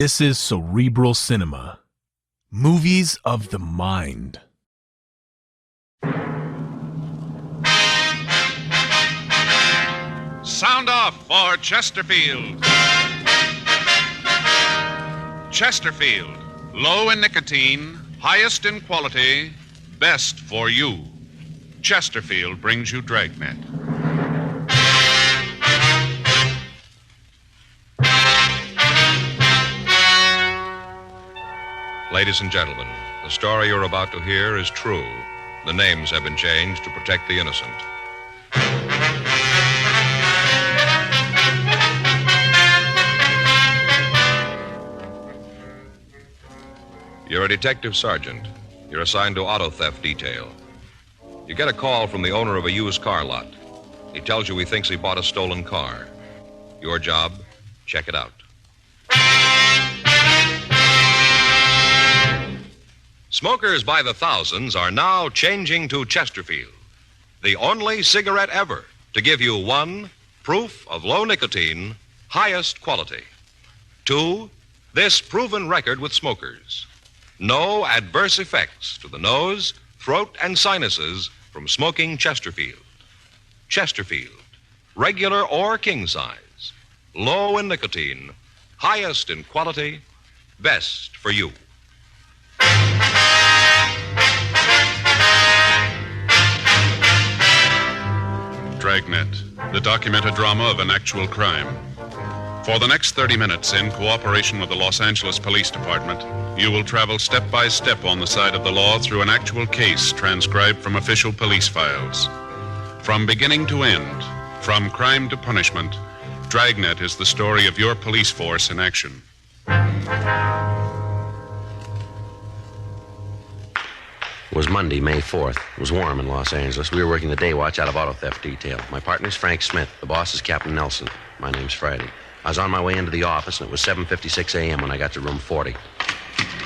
This is Cerebral Cinema. Movies of the mind. Sound off for Chesterfield. Chesterfield. Low in nicotine, highest in quality, best for you. Chesterfield brings you Dragnet. Ladies and gentlemen, the story you're about to hear is true. The names have been changed to protect the innocent. You're a detective sergeant. You're assigned to auto theft detail. You get a call from the owner of a used car lot. He tells you he thinks he bought a stolen car. Your job, check it out. Smokers by the thousands are now changing to Chesterfield, the only cigarette ever to give you 1, proof of low nicotine, highest quality. 2, this proven record with smokers. No adverse effects to the nose, throat, and sinuses from smoking Chesterfield. Chesterfield, regular or king size, low in nicotine, highest in quality, best for you. Dragnet, the documented drama of an actual crime. For the next 30 minutes, in cooperation with the Los Angeles Police Department, you will travel step by step on the side of the law through an actual case transcribed from official police files. From beginning to end, from crime to punishment, Dragnet is the story of your police force in action. It was Monday, May 4th. It was warm in Los Angeles. We were working the day watch out of auto theft detail. My partner's Frank Smith. The boss is Captain Nelson. My name's Friday. I was on my way into the office, and it was 7:56 a.m. when I got to room 40.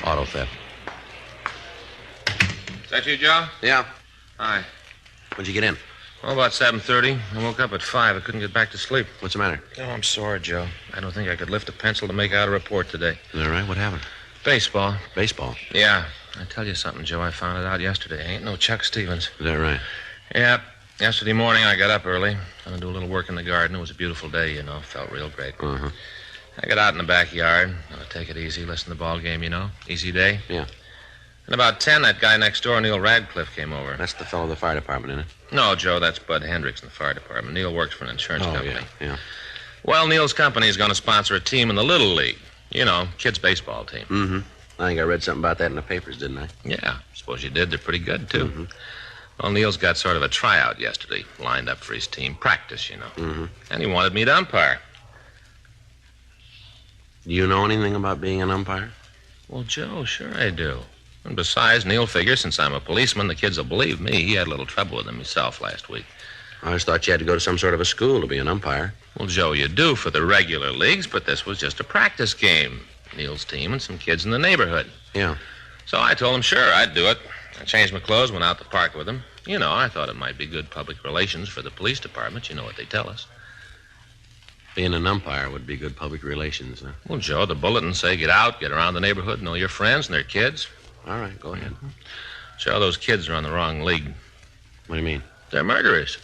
Auto theft. Is that you, Joe? Yeah. Hi. When'd you get in? Well, about 7:30. I woke up at 5. I couldn't get back to sleep. What's the matter? Oh, I'm sore, Joe. I don't think I could lift a pencil to make out a report today. Is that right? What happened? Baseball. Baseball. Yeah. I tell you something, Joe. I found it out yesterday. I ain't no Chuck Stevens. Is that right? Yeah. Yesterday morning, I got up early. Gonna do a little work in the garden. It was a beautiful day, you know. Felt real great. Uh-huh. I got out in the backyard. Gonna take it easy, listen to the ball game, you know. Easy day. Yeah. And about 10, that guy next door, Neil Radcliffe, came over. That's the fellow in the fire department, isn't it? No, Joe, that's Bud Hendricks in the fire department. Neil works for an insurance company. Yeah. Well, Neil's company is going to sponsor a team in the Little League. You know, kids' baseball team. Mm-hmm. I think I read something about that in the papers, didn't I? Yeah, suppose you did. They're pretty good, too. Mm-hmm. Well, Neil's got sort of a tryout yesterday, lined up for his team. Practice, you know. Mm-hmm. And he wanted me to umpire. Do you know anything about being an umpire? Well, Joe, sure I do. And besides, Neil figures since I'm a policeman, the kids will believe me. He had a little trouble with them himself last week. I always thought you had to go to some sort of a school to be an umpire. Well, Joe, you do for the regular leagues, but this was just a practice game. Neil's team and some kids in the neighborhood. Yeah. So I told him, sure, I'd do it. I changed my clothes, went out to the park with him. You know, I thought it might be good public relations for the police department. You know what they tell us. Being an umpire would be good public relations, huh? Well, Joe, the bulletins say get out, get around the neighborhood, know your friends and their kids. All right, go ahead. Joe, those kids are on the wrong league. What do you mean? They're murderers.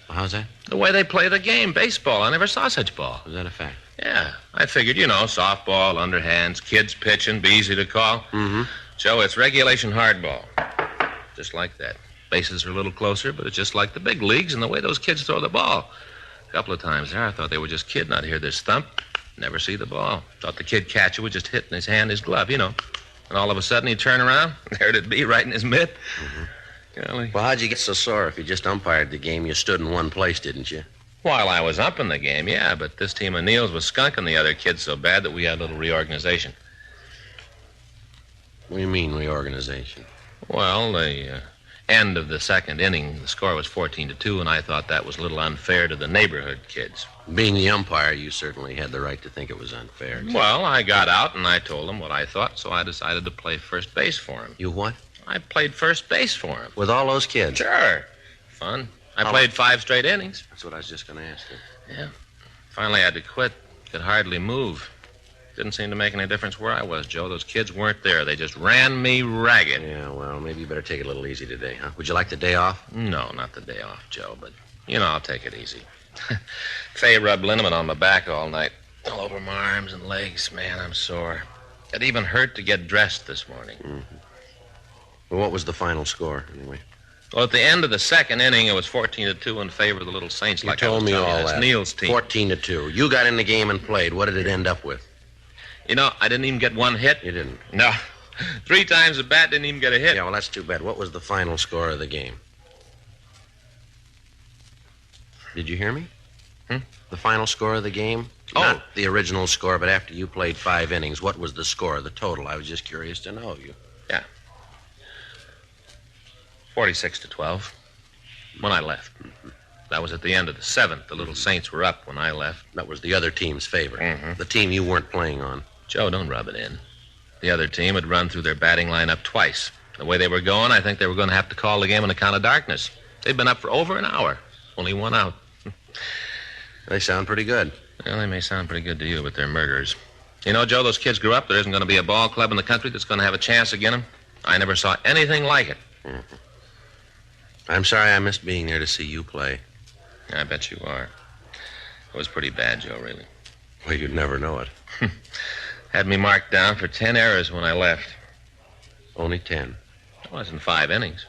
Well, how's that? The way they play the game, baseball. I never saw such ball. Is that a fact? Yeah, I figured, you know, softball, underhands, kids pitching, be easy to call. Mm-hmm. Joe, it's regulation hardball. Just like that. Bases are a little closer, but it's just like the big leagues and the way those kids throw the ball. A couple of times there, I thought they were just kidding. I'd hear this thump, never see the ball. Thought the kid catcher would just hit in his hand, his glove, you know. And all of a sudden he'd turn around, there it'd be right in his mitt. Mm-hmm. Golly. Well, how'd you get so sore if you just umpired the game? You stood in one place, didn't you? While I was up in the game, yeah, but this team of Neil's was skunking the other kids so bad that we had a little reorganization. What do you mean, reorganization? Well, the end of the second inning, the score was 14-2, and I thought that was a little unfair to the neighborhood kids. Being the umpire, you certainly had the right to think it was unfair. Well, I got out and I told them what I thought, so I decided to play first base for him. You what? I played first base for him. With all those kids? Sure. Fun. I played 5 straight innings. That's what I was just going to ask you. Yeah. Finally, I had to quit. Could hardly move. Didn't seem to make any difference where I was, Joe. Those kids weren't there. They just ran me ragged. Yeah, well, maybe you better take it a little easy today, huh? Would you like the day off? No, not the day off, Joe, but, I'll take it easy. Faye rubbed liniment on my back all night. All over my arms and legs. Man, I'm sore. It even hurt to get dressed this morning. Mm-hmm. Well, what was the final score, anyway? Well, at the end of the second inning, it was 14-2 in favor of the Little Saints. You told me all that. It's Neil's team. 14-2. You got in the game and played. What did it end up with? I didn't even get one hit. You didn't? No. 3 times the bat, didn't even get a hit. Yeah, well, that's too bad. What was the final score of the game? Did you hear me? The final score of the game? Oh. Not the original score, but after you played 5 innings, what was the score, the total? I was just curious to know. Yeah. 46-12 when I left. That was at the end of the 7th. The Little Saints were up when I left. That was the other team's favor. Mm-hmm. The team you weren't playing on. Joe, don't rub it in. The other team had run through their batting lineup twice. The way they were going, I think they were going to have to call the game on account of darkness. They'd been up for over an hour. Only 1 out. They sound pretty good. Well, they may sound pretty good to you, but they're murderers. Joe, those kids grew up. There isn't going to be a ball club in the country that's going to have a chance against them. I never saw anything like it. Mm-hmm. I'm sorry I missed being there to see you play. I bet you are. It was pretty bad, Joe, really. Well, you'd never know it. Had me marked down for 10 errors when I left. Only 10. It wasn't 5 innings.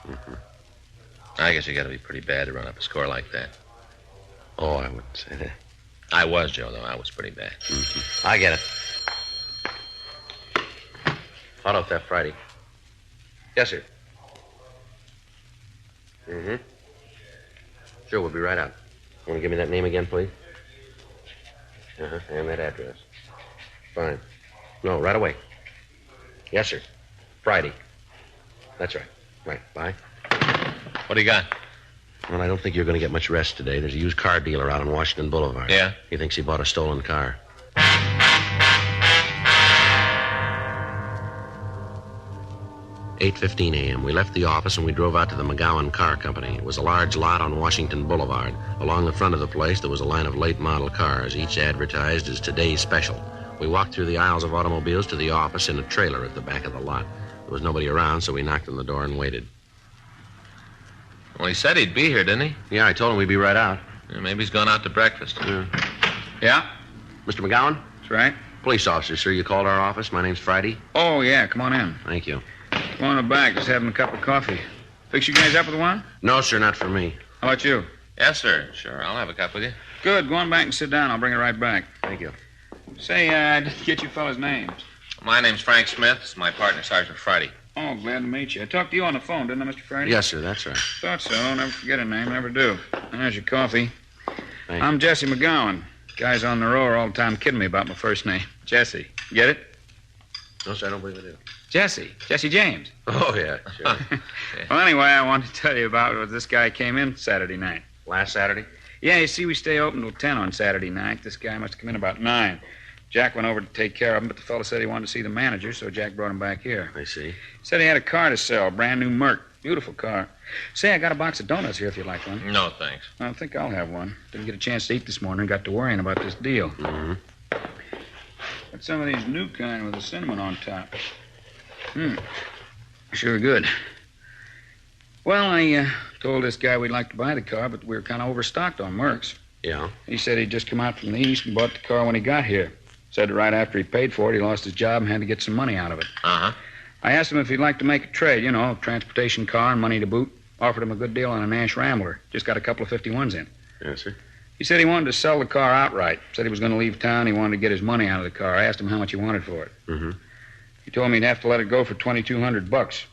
Mm-hmm. I guess you got to be pretty bad to run up a score like that. Oh, I wouldn't say that. I was, Joe, though. I was pretty bad. Mm-hmm. I get it. Auto theft Friday. Yes, sir. Mm-hmm. Sure, we'll be right out. Want to give me that name again, please? Uh-huh, and that address. Fine. No, right away. Yes, sir. Friday. That's right. Right, bye. What do you got? Well, I don't think you're going to get much rest today. There's a used car dealer out on Washington Boulevard. Yeah? He thinks he bought a stolen car. 8:15 a.m. We left the office and we drove out to the McGowan Car Company. It was a large lot on Washington Boulevard. Along the front of the place, there was a line of late model cars, each advertised as today's special. We walked through the aisles of automobiles to the office in a trailer at the back of the lot. There was nobody around, so we knocked on the door and waited. Well, he said he'd be here, didn't he? Yeah, I told him we'd be right out. Yeah, maybe he's gone out to breakfast. Yeah? Mr. McGowan? That's right. Police officer, sir. You called our office. My name's Friday. Oh, yeah, come on in. Thank you. Come on in the back, just having a cup of coffee. Fix you guys up with one? No, sir, not for me. How about you? Yes, sir. Sure, I'll have a cup with you. Good, go on back and sit down. I'll bring it right back. Thank you. Say, I didn't get you fellas' names. My name's Frank Smith. It's my partner, Sergeant Friday. Oh, glad to meet you. I talked to you on the phone, didn't I, Mr. Friday? Yes, sir, that's right. Thought so. Never forget a name, never do. There's your coffee. Thank I'm Jesse McGowan. Guys on the row are all the time kidding me about my first name. Jesse. Get it? No, sir, I don't believe I do. Jesse. Jesse James. Oh, yeah, sure. Well, anyway, I wanted to tell you about what this guy came in Saturday night. Last Saturday? Yeah, you see, we stay open till 10 on Saturday night. This guy must have come in about 9. Jack went over to take care of him, but the fellow said he wanted to see the manager, so Jack brought him back here. I see. Said he had a car to sell, brand new Merc. Beautiful car. Say, I got a box of donuts here if you'd like one. No, thanks. I think I'll have one. Didn't get a chance to eat this morning. Got to worrying about this deal. Mm-hmm. Got some of these new kind with the cinnamon on top. Sure good. Well, I told this guy we'd like to buy the car, but we were kind of overstocked on Mercs. Yeah? He said he'd just come out from the east and bought the car when he got here. Said that right after he paid for it, he lost his job and had to get some money out of it. Uh-huh. I asked him if he'd like to make a trade, transportation car and money to boot. Offered him a good deal on a Nash Rambler. Just got a couple of 51s in. Yes, sir. He said he wanted to sell the car outright. Said he was going to leave town. He wanted to get his money out of the car. I asked him how much he wanted for it. Mm-hmm. He told me he'd have to let it go for $2,200.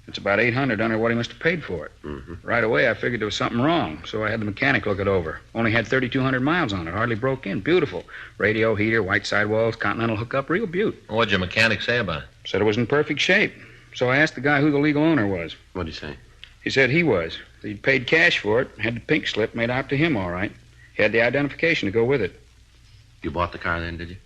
It's about $800 under what he must have paid for it. Mm-hmm. Right away, I figured there was something wrong, so I had the mechanic look it over. Only had 3,200 miles on it. Hardly broke in. Beautiful. Radio, heater, white sidewalls, continental hookup. Real beaut. What'd your mechanic say about it? Said it was in perfect shape. So I asked the guy who the legal owner was. What'd he say? He said he was. He'd paid cash for it, had the pink slip made out to him all right. He had the identification to go with it. You bought the car then, did you?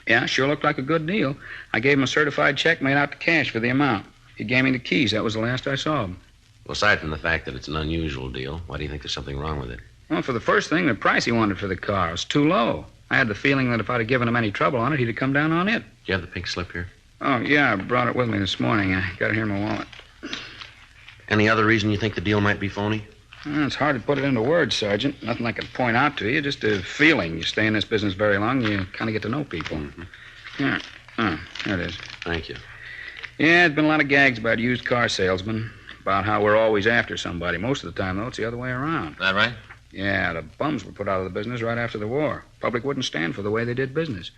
Yeah, sure looked like a good deal. I gave him a certified check made out to cash for the amount. He gave me the keys. That was the last I saw of him. Well, aside from the fact that it's an unusual deal, why do you think there's something wrong with it? Well, for the first thing, the price he wanted for the car was too low. I had the feeling that if I'd have given him any trouble on it, he'd have come down on it. Do you have the pink slip here? Oh, yeah, I brought it with me this morning. I got it here in my wallet. Any other reason you think the deal might be phony? Well, it's hard to put it into words, Sergeant. Nothing I can point out to you, just a feeling. You stay in this business very long, you kind of get to know people. Mm-hmm. Yeah. Oh, there it is. Thank you. Yeah, there's been a lot of gags about used car salesmen, about how we're always after somebody. Most of the time, though, it's the other way around. That right? Yeah, the bums were put out of the business right after the war. Public wouldn't stand for the way they did business.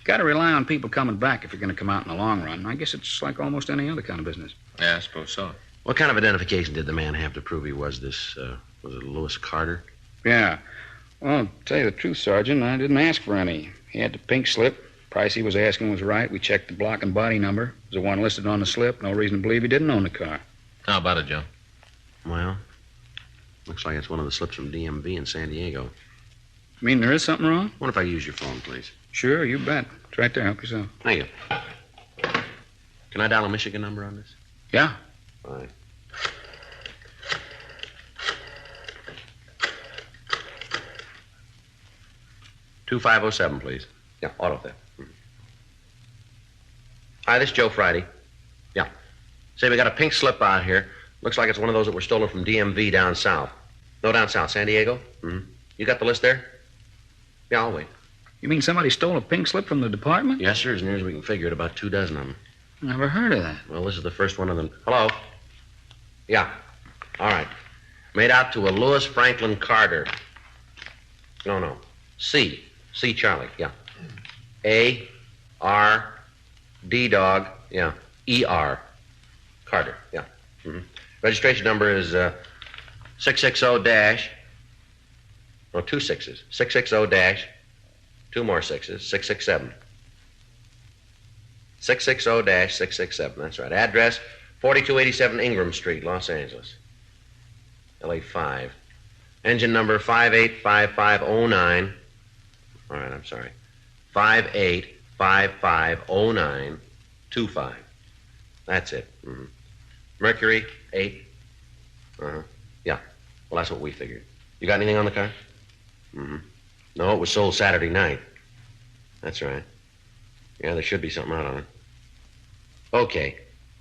Got to rely on people coming back if you're going to come out in the long run. I guess it's like almost any other kind of business. Yeah, I suppose so. What kind of identification did the man have to prove he was this, was it Lewis Carter? Yeah. Well, to tell you the truth, Sergeant, I didn't ask for any. He had the pink slip. Price he was asking was right. We checked the block and body number. It was the one listed on the slip. No reason to believe he didn't own the car. How about it, Joe? Well, looks like it's one of the slips from DMV in San Diego. You mean there is something wrong? What if I use your phone, please? Sure, you bet. It's right there. Help yourself. Thank you. Can I dial a Michigan number on this? Yeah. Fine. $2507, please. Yeah, auto theft. Hi, this is Joe Friday. Yeah. Say, we got a pink slip out here. Looks like it's one of those that were stolen from DMV down south. No, down south, San Diego? Mm-hmm. You got the list there? Yeah, I'll wait. You mean somebody stole a pink slip from the department? Yes, sir, as near as we can figure it, about 24 of them. Never heard of that. Well, this is the first one of them. Hello? Yeah. All right. Made out to a Lewis Franklin Carter. No. C. C. Charlie, yeah. A. R. D. Dog, yeah. E.R. Carter, yeah. Mm-hmm. Registration number is 660 dash. No, 2 6s. 660 dash. 2 more 6s. 667. 660 dash 667. That's right. Address 4287 Ingram Street, Los Angeles. LA 5. Engine number 585509. All right, I'm sorry. 58550925. That's it. Mm-hmm. Mercury 8. Uh-huh. Yeah. Well, that's what we figured. You got anything on the car? Mm-hmm. No, it was sold Saturday night. That's right. Yeah, there should be something out on it. Okay.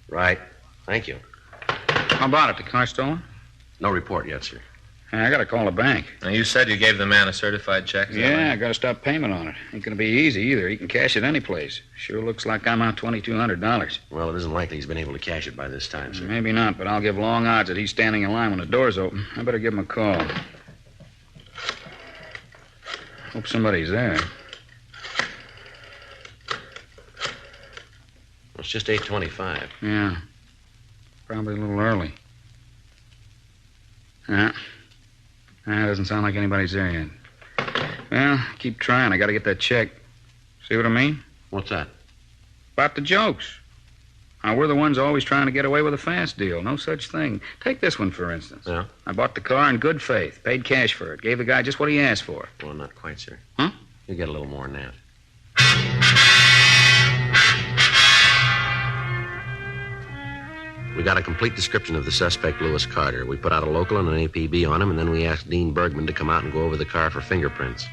Right. Thank you. How about it? The car stolen? No report yet, sir. I got to call the bank. Now, you said you gave the man a certified check. Yeah, I got to stop payment on it. Ain't going to be easy either. He can cash it any place. Sure looks like I'm out $2,200. Well, it isn't likely he's been able to cash it by this time, sir. Maybe not, but I'll give long odds that he's standing in line when the door's open. I better give him a call. Hope somebody's there. Well, it's just 8:25. Yeah. Probably a little early. Yeah. Doesn't sound like anybody's there yet. Well, keep trying. I got to get that check. See what I mean? What's that? About the jokes. Now, we're the ones always trying to get away with a fast deal. No such thing. Take this one, for instance. Yeah? I bought the car in good faith. Paid cash for it. Gave the guy just what he asked for. Well, not quite, sir. Huh? You get a little more than that. We got a complete description of the suspect, Lewis Carter. We put out a local and an APB on him, and then we asked Dean Bergman to come out and go over the car for fingerprints.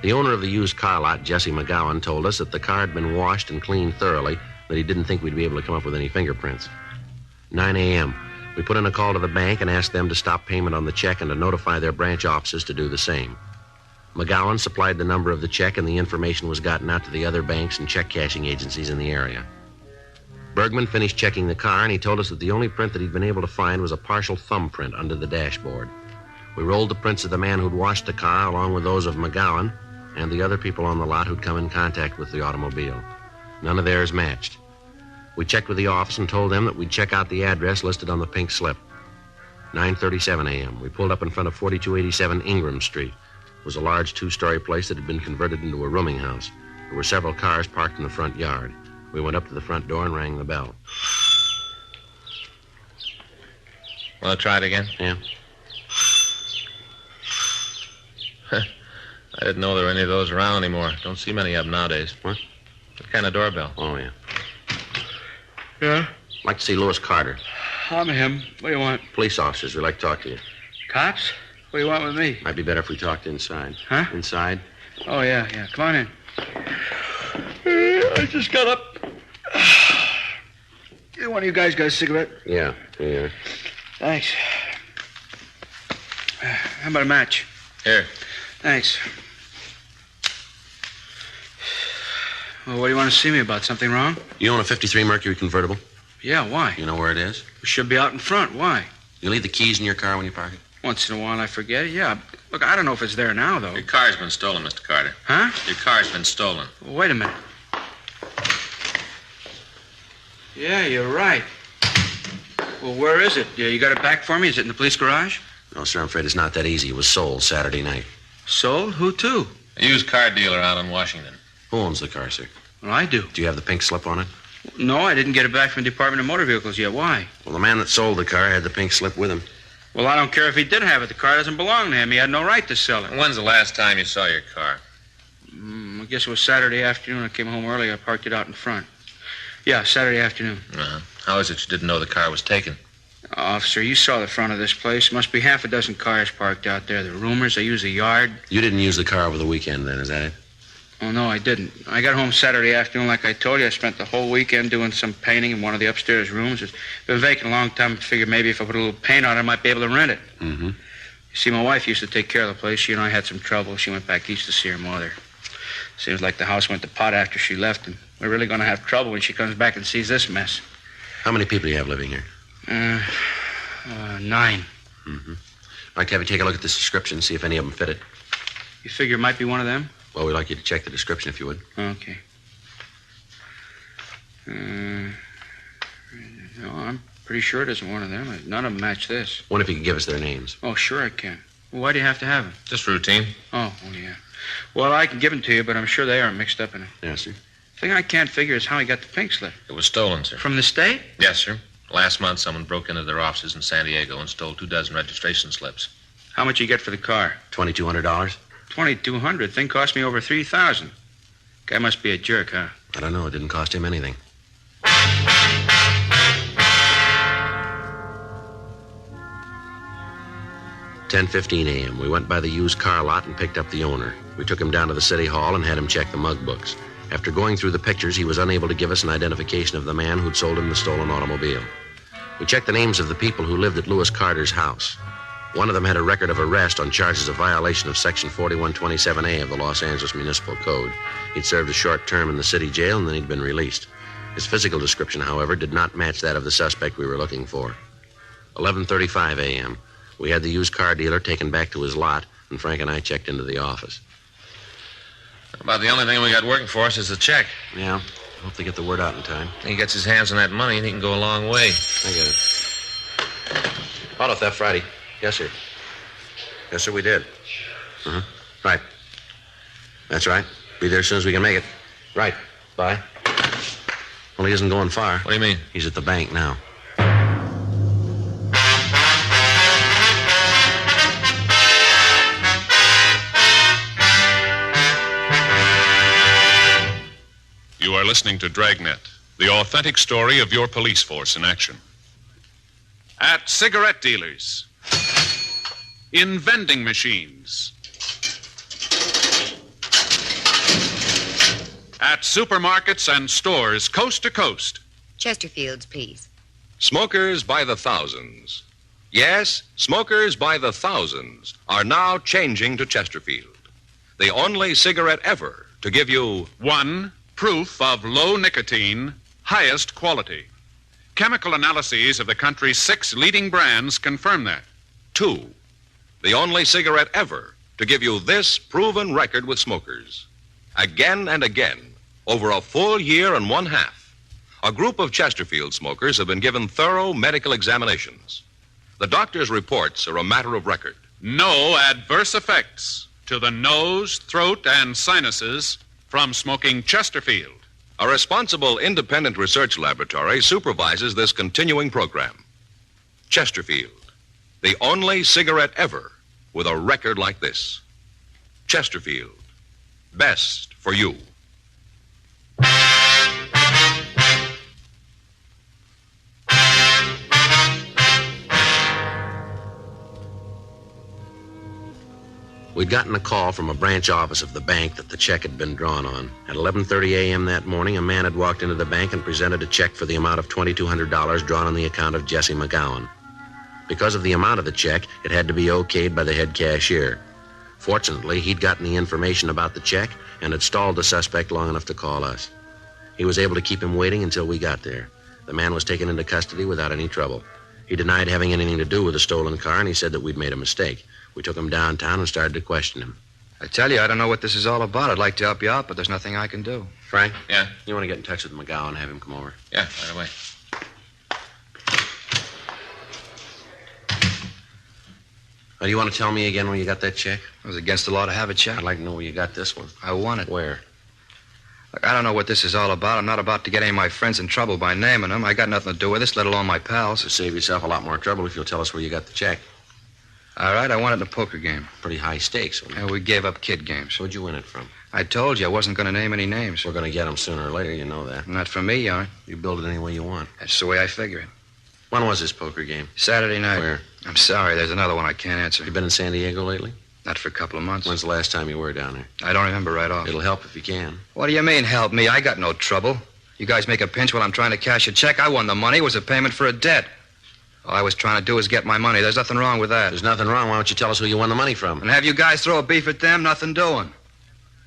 The owner of the used car lot, Jesse McGowan, told us that the car had been washed and cleaned thoroughly, that he didn't think we'd be able to come up with any fingerprints. 9 a.m. We put in a call to the bank and asked them to stop payment on the check and to notify their branch offices to do the same. McGowan supplied the number of the check, and the information was gotten out to the other banks and check cashing agencies in the area. Bergman finished checking the car, and he told us that the only print that he'd been able to find was a partial thumbprint under the dashboard. We rolled the prints of the man who'd washed the car, along with those of McGowan and the other people on the lot who'd come in contact with the automobile. None of theirs matched. We checked with the office and told them that we'd check out the address listed on the pink slip. 9:37 a.m. We pulled up in front of 4287 Ingram Street. It was a large 2-story place that had been converted into a rooming house. There were several cars parked in the front yard. We went up to the front door and rang the bell. Want to try it again? Yeah. I didn't know there were any of those around anymore. Don't see many of them nowadays. What? What kind of doorbell? Oh, yeah. Yeah? I'd like to see Lewis Carter. I'm him. What do you want? Police officers. We'd like to talk to you. Cops? What do you want with me? Might be better if we talked inside. Huh? Inside? Oh, yeah. Come on in. I just got up. One of you guys got a cigarette? Yeah. Thanks. How about a match? Here. Thanks. Well, what do you want to see me about? Something wrong? You own a 53 Mercury convertible? Yeah, why? You know where it is? We should be out in front. Why? You leave the keys in your car when you park it? Once in a while I forget it, yeah. Look, I don't know if it's there now, though. Your car's been stolen, Mr. Carter. Huh? Your car's been stolen. Well, wait a minute. Yeah, you're right. Well, where is it? You got it back for me? Is it in the police garage? No, sir, I'm afraid it's not that easy. It was sold Saturday night. Sold? Who to? A used car dealer out on Washington. Who owns the car, sir? Well, I do. Do you have the pink slip on it? No, I didn't get it back from the Department of Motor Vehicles yet. Why? Well, the man that sold the car had the pink slip with him. Well, I don't care if he did have it. The car doesn't belong to him. He had no right to sell it. When's the last time you saw your car? I guess it was Saturday afternoon. I came home early. I parked it out in front. Yeah, Saturday afternoon. Uh-huh. How is it you didn't know the car was taken? Officer, you saw the front of this place. Must be half a dozen cars parked out there. The rumors, they use the yard. You didn't use the car over the weekend, then, is that it? Oh, no, I didn't. I got home Saturday afternoon, like I told you. I spent the whole weekend doing some painting in one of the upstairs rooms. It's been vacant a long time. I figured maybe if I put a little paint on it, I might be able to rent it. Mm-hmm. You see, my wife used to take care of the place. She and I had some trouble. She went back east to see her mother. Seems like the house went to pot after she left, and we're really going to have trouble when she comes back and sees this mess. How many people do you have living here? 9. Mm-hmm. I'd like to have you take a look at this description, see if any of them fit it. You figure it might be one of them? Well, we'd like you to check the description, if you would. Okay. No, I'm pretty sure it isn't one of them. None of them match this. Wonder if you could give us their names. Oh, sure I can. Well, why do you have to have them? Just routine. Oh, yeah. Well, I can give them to you, but I'm sure they aren't mixed up in it. Yes, sir. The thing I can't figure is how he got the pink slip. It was stolen, sir. From the state? Yes, sir. Last month, someone broke into their offices in San Diego and stole 24 registration slips. How much you get for the car? $2,200? $2,200. Thing cost me over $3,000. Guy must be a jerk, huh? I don't know. It didn't cost him anything. $10:15 a.m. We went by the used car lot and picked up the owner. We took him down to the city hall and had him check the mug books. After going through the pictures, he was unable to give us an identification of the man who'd sold him the stolen automobile. We checked the names of the people who lived at Lewis Carter's house. One of them had a record of arrest on charges of violation of Section 4127A of the Los Angeles Municipal Code. He'd served a short term in the city jail, and then he'd been released. His physical description, however, did not match that of the suspect we were looking for. 11:35 a.m. We had the used car dealer taken back to his lot, and Frank and I checked into the office. About the only thing we got working for us is the check. Yeah, hope they get the word out in time. He gets his hands on that money, and he can go a long way. I get it. Auto theft Friday. Yes, sir. Yes, sir, we did. Uh-huh. Right. That's right. Be there as soon as we can make it. Right. Bye. Well, he isn't going far. What do you mean? He's at the bank now. You are listening to Dragnet, the authentic story of your police force in action. At cigarette dealers, in vending machines, at supermarkets and stores coast to coast. Chesterfields, please. Smokers by the thousands. Yes, smokers by the thousands are now changing to Chesterfield, the only cigarette ever to give you 1. Proof of low nicotine, highest quality. Chemical analyses of the country's 6 leading brands confirm that. 2. The only cigarette ever to give you this proven record with smokers. Again and again, over a full year and 1/2, a group of Chesterfield smokers have been given thorough medical examinations. The doctor's reports are a matter of record. No adverse effects to the nose, throat, and sinuses from smoking Chesterfield. A responsible independent research laboratory supervises this continuing program. Chesterfield, the only cigarette ever with a record like this. Chesterfield, best for you. We'd gotten a call from a branch office of the bank that the check had been drawn on. At 11:30 a.m. that morning, a man had walked into the bank and presented a check for the amount of $2,200 drawn on the account of Jesse McGowan. Because of the amount of the check, it had to be okayed by the head cashier. Fortunately, he'd gotten the information about the check and had stalled the suspect long enough to call us. He was able to keep him waiting until we got there. The man was taken into custody without any trouble. He denied having anything to do with the stolen car, and he said that we'd made a mistake. We took him downtown and started to question him. I tell you, I don't know what this is all about. I'd like to help you out, but there's nothing I can do. Frank? Yeah? You want to get in touch with McGowan and have him come over? Yeah, right away. Do you want to tell me again where you got that check? It was against the law to have a check. I'd like to know where you got this one. I won it. Where? Look, I don't know what this is all about. I'm not about to get any of my friends in trouble by naming them. I got nothing to do with this, let alone my pals. You'll save yourself a lot more trouble if you'll tell us where you got the check. All right, I won it in a poker game. Pretty high stakes. Yeah, we gave up kid games. Where'd you win it from? I told you I wasn't going to name any names. We're going to get them sooner or later, you know that. Not from me, you aren't. You build it any way you want. That's the way I figure it. When was this poker game? Saturday night. Where? I'm sorry, there's another one I can't answer. You been in San Diego lately? Not for a couple of months. When's the last time you were down there? I don't remember right off. It'll help if you can. What do you mean, help me? I got no trouble. You guys make a pinch while I'm trying to cash a check. I won the money. It was a payment for a debt. All I was trying to do was get my money. There's nothing wrong with that. There's nothing wrong. Why don't you tell us who you won the money from? And have you guys throw a beef at them? Nothing doing.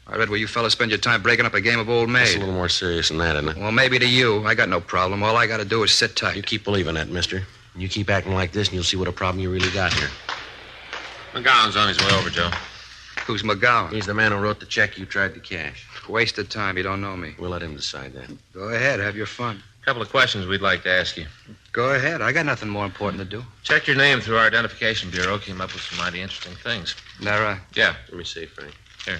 I read where you fellas spend your time breaking up a game of old maid. It's a little more serious than that, isn't it? Well, maybe to you. I got no problem. All I got to do is sit tight. You keep believing that, mister. You keep acting like this, and you'll see what a problem you really got here. McGowan's on his way over, Joe. Who's McGowan? He's the man who wrote the check you tried to cash. Waste of time. You don't know me. We'll let him decide that. Go ahead. Have your fun. A couple of questions we'd like to ask you. Go ahead. I got nothing more important to do. Checked your name through our identification bureau. Came up with some mighty interesting things. Is that right? Yeah. Let me see, Frank. Here.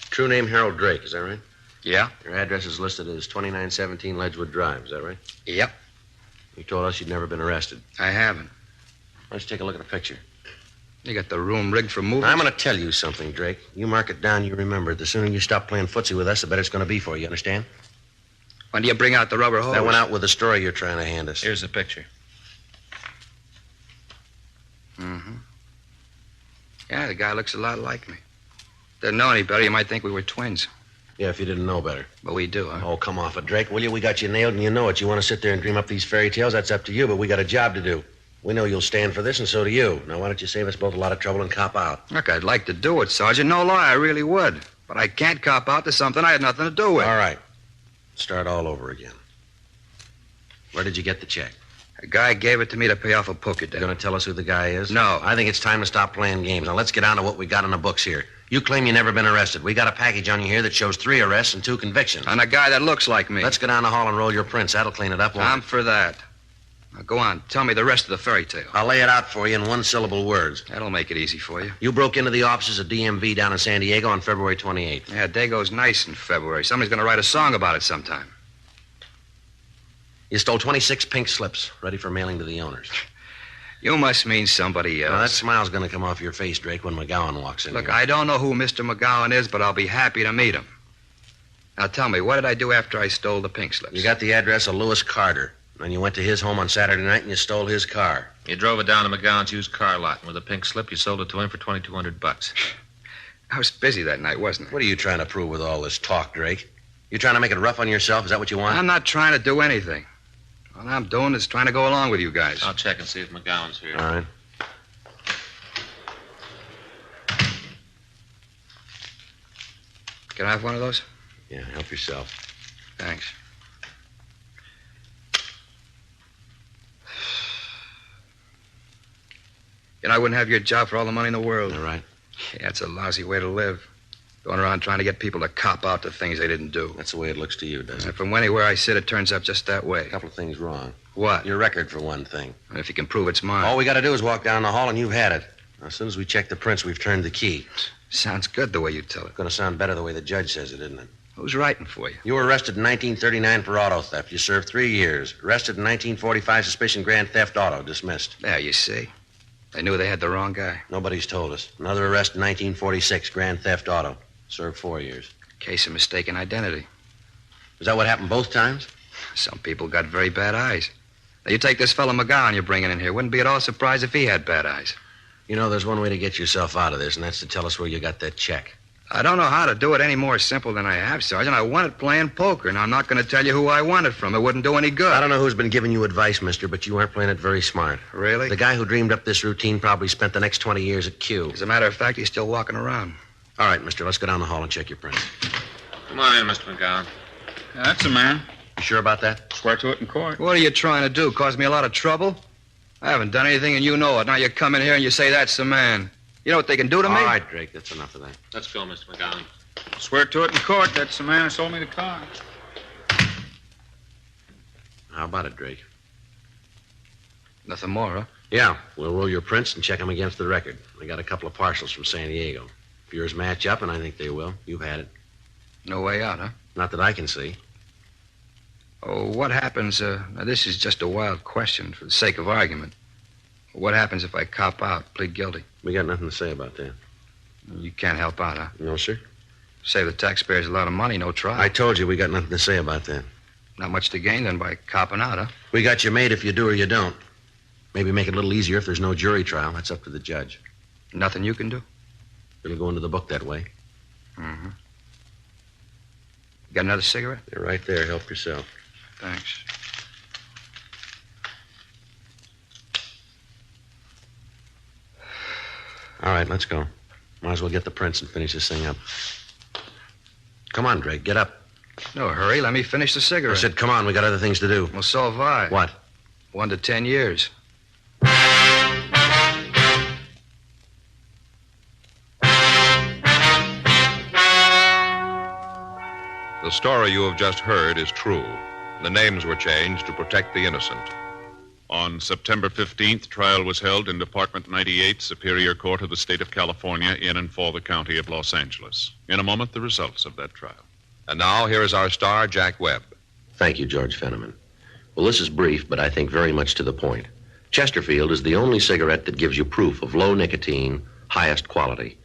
True name Harold Drake, is that right? Yeah? Your address is listed as 2917 Ledgewood Drive, is that right? Yep. You told us you'd never been arrested. I haven't. Why don't you take a look at the picture? You got the room rigged for movies? I'm going to tell you something, Drake. You mark it down, you remember it. The sooner you stop playing footsie with us, the better it's going to be for you, understand? When do you bring out the rubber hose? That went out with the story you're trying to hand us. Here's the picture. Mm-hmm. Yeah, the guy looks a lot like me. Didn't know any better, you might think we were twins. Yeah, if you didn't know better. But we do, huh? Oh, come off it, Drake, will you? We got you nailed and you know it. You want to sit there and dream up these fairy tales? That's up to you, but we got a job to do. We know you'll stand for this, and so do you. Now, why don't you save us both a lot of trouble and cop out? Look, I'd like to do it, Sergeant. No lie, I really would. But I can't cop out to something I had nothing to do with. All right. Start all over again. Where did you get the check? A guy gave it to me to pay off a poker debt. You going to tell us who the guy is? No. I think it's time to stop playing games. Now, let's get down to what we got in the books here. You claim you never been arrested. We got a package on you here that shows 3 arrests and 2 convictions. On a guy that looks like me. Let's go down the hall and roll your prints. That'll clean it up, won't I'm it? for that. Now, go on. Tell me the rest of the fairy tale. I'll lay it out for you in 1-syllable words. That'll make it easy for you. You broke into the offices of DMV down in San Diego on February 28th. Yeah, day goes nice in February. Somebody's going to write a song about it sometime. You stole 26 pink slips, ready for mailing to the owners. You must mean somebody else. Now, that smile's going to come off your face, Drake, when McGowan walks in Look, here. I don't know who Mr. McGowan is, but I'll be happy to meet him. Now, tell me, what did I do after I stole the pink slips? You got the address of Lewis Carter. Then you went to his home on Saturday night and you stole his car. You drove it down to McGowan's used car lot, and with a pink slip, you sold it to him for $2,200. I was busy that night, wasn't I? What are you trying to prove with all this talk, Drake? You trying to make it rough on yourself? Is that what you want? I'm not trying to do anything. All I'm doing is trying to go along with you guys. I'll check and see if McGowan's here. All right. Can I have one of those? Yeah, help yourself. Thanks. You know, I wouldn't have your job for all the money in the world. All right. Yeah, it's a lousy way to live. Going around trying to get people to cop out to things they didn't do. That's the way it looks to you, doesn't And it? from anywhere I sit, it turns up just that way. A couple of things wrong. What? Your record, for one thing. If you can prove it's mine. All we got to do is walk down the hall and you've had it. Now, as soon as we check the prints, we've turned the key. Sounds good the way you tell it. Going to sound better the way the judge says it, isn't it? Who's writing for you? You were arrested in 1939 for auto theft. You served 3 years. Arrested in 1945, suspicion grand theft auto. Dismissed. There, you see. They knew they had the wrong guy. Nobody's told us. Another arrest in 1946, grand theft auto. Served 4 years. Case of mistaken identity. Is that what happened both times? Some people got very bad eyes. Now, you take this fellow McGowan you're bringing in here. Wouldn't be at all surprised if he had bad eyes. You know, there's one way to get yourself out of this, and that's to tell us where you got that check. I don't know how to do it any more simple than I have, Sergeant. I won it playing poker, and I'm not going to tell you who I won it from. It wouldn't do any good. I don't know who's been giving you advice, mister, but you aren't playing it very smart. Really? The guy who dreamed up this routine probably spent the next 20 years at Q. As a matter of fact, he's still walking around. All right, mister, let's go down the hall and check your prints. Come on in, Mr. McGowan. Yeah, that's the man. You sure about that? Swear to it in court. What are you trying to do? Cause me a lot of trouble? I haven't done anything, and you know it. Now you come in here and you say that's the man. You know what they can do to me? All right, Drake, that's enough of that. Let's go, Mr. McGowan. Swear to it in court. That's the man who sold me the car. How about it, Drake? Nothing more, huh? Yeah, we'll roll your prints and check them against the record. I got a couple of parcels from San Diego. If yours match up, and I think they will, you've had it. No way out, huh? Not that I can see. Oh, what happens, now this is just a wild question for the sake of argument. What happens if I cop out, plead guilty? We got nothing to say about that. You can't help out, huh? No, sir. Save the taxpayers a lot of money, no trial. I told you we got nothing to say about that. Not much to gain then by copping out, huh? We got you made if you do or you don't. Maybe make it a little easier if there's no jury trial. That's up to the judge. Nothing you can do? It'll go into the book that way. Mm-hmm. Got another cigarette? They're right there. Help yourself. Thanks. All right, let's go. Might as well get the prints and finish this thing up. Come on, Drake, get up. No hurry. Let me finish the I cigarette. said, come on, we got other things to do. Well, so have I. What? 1 to 10 years. The story you have just heard is true. The names were changed to protect the innocent. On September 15th, trial was held in Department 98, Superior Court of the State of California, in and for the County of Los Angeles. In a moment, the results of that trial. And now, here is our star, Jack Webb. Thank you, George Fenneman. Well, this is brief, but I think very much to the point. Chesterfield is the only cigarette that gives you proof of low nicotine, highest quality.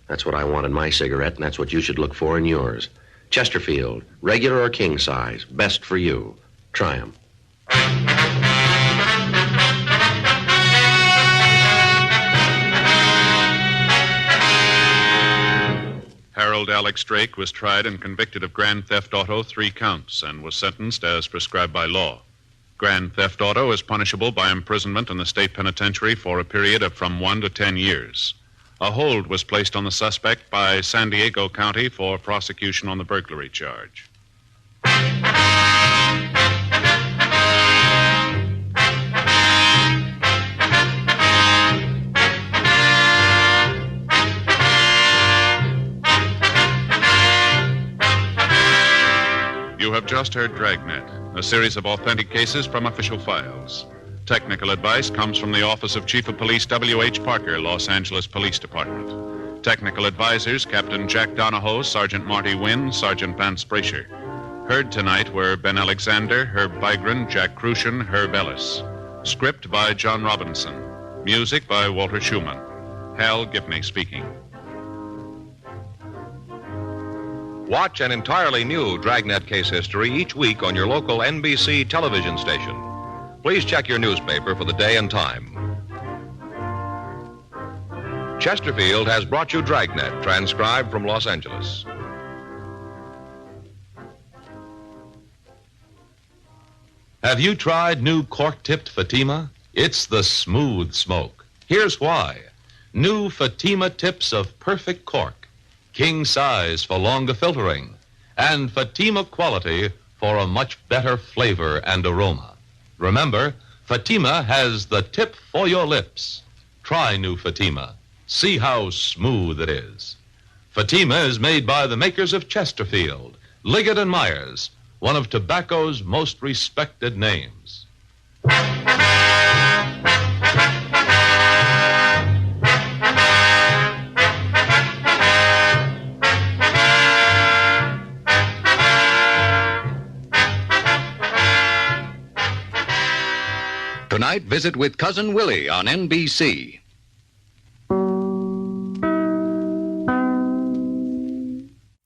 That's what I want in my cigarette, and that's what you should look for in yours. Chesterfield, regular or king size, best for you. Try 'em. Harold Alex Drake was tried and convicted of grand theft auto, 3 counts, and was sentenced as prescribed by law. Grand theft auto is punishable by imprisonment in the state penitentiary for a period of from 1 to 10 years. A hold was placed on the suspect by San Diego County for prosecution on the burglary charge. You have just heard Dragnet, a series of authentic cases from official files. Technical advice comes from the Office of Chief of Police W.H. Parker, Los Angeles Police Department. Technical advisors, Captain Jack Donahoe, Sergeant Marty Wynn, Sergeant Vance Brasher. Heard tonight were Ben Alexander, Herb Bygren, Jack Crucian, Herb Ellis. Script by John Robinson. Music by Walter Schumann. Hal Gibney speaking. Watch an entirely new Dragnet case history each week on your local NBC television station. Please check your newspaper for the day and time. Chesterfield has brought you Dragnet, transcribed from Los Angeles. Have you tried new cork-tipped Fatima? It's the smooth smoke. Here's why. New Fatima tips of perfect cork. King size for longer filtering, and Fatima quality for a much better flavor and aroma. Remember, Fatima has the tip for your lips. Try new Fatima. See how smooth it is. Fatima is made by the makers of Chesterfield, Liggett and Myers, one of tobacco's most respected names. Tonight, visit with Cousin Willie on NBC.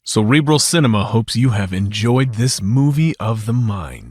Cerebral Cinema hopes you have enjoyed this movie of the mind.